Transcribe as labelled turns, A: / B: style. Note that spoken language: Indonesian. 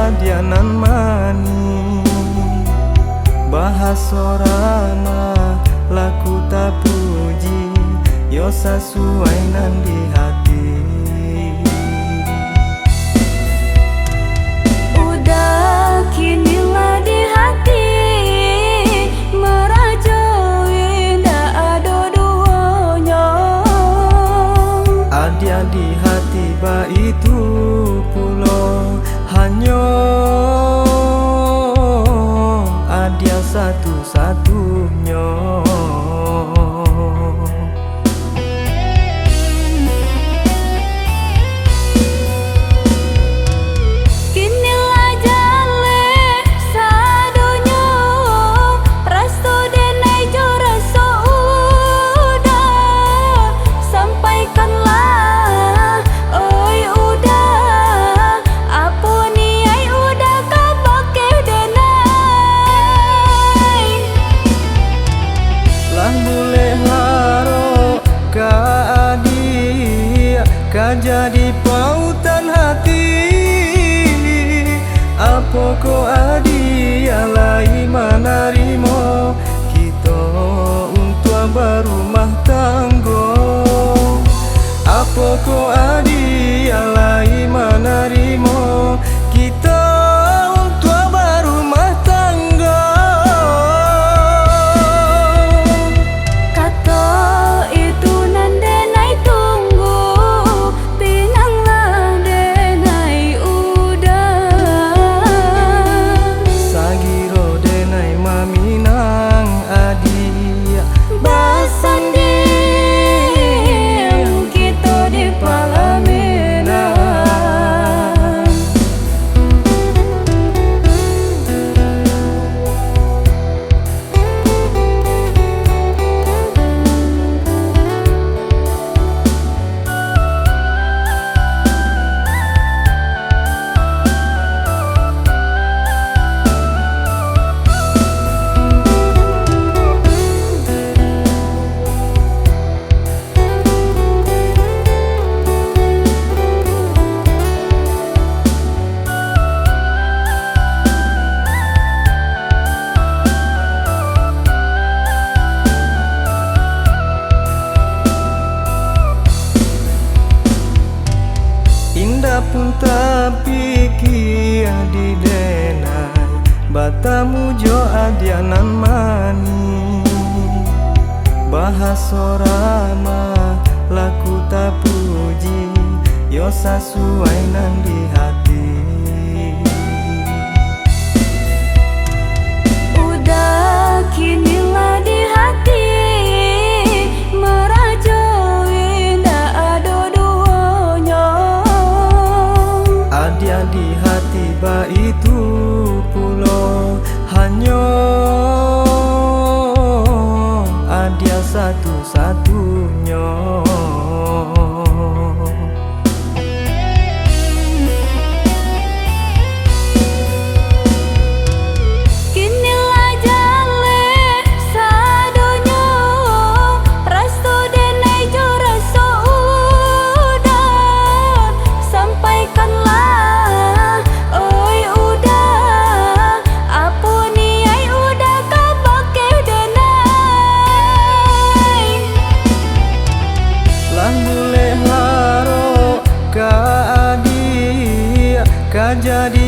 A: adianan mani bahasorana laku tak puji yo sesuai nan di hati.
B: Udah kinilah di hati merajui ndak ada duanya.
A: Adia di hati ba itu pulau hanya adia satu-satunya. Jadi pautan hati apa ko adia lai manarimo kita untuk berumah tangga. Apa ko adia lai manarimo kita untuk berumah tangga.
B: Kata itu nanda naik tunggu pinanglah denai udah
A: sagiro denai maminang adia
B: basandim kita di palamenang.
A: Indah pun tak pikir di denai batamu jo adianan mani bahasorama laku tak puji yo sesuai nan di hati.
B: Udah kinilah di hati merajui ndak ada duanya.
A: Adia di hati ba itu pulau hanya adia satu-satunya. Jadi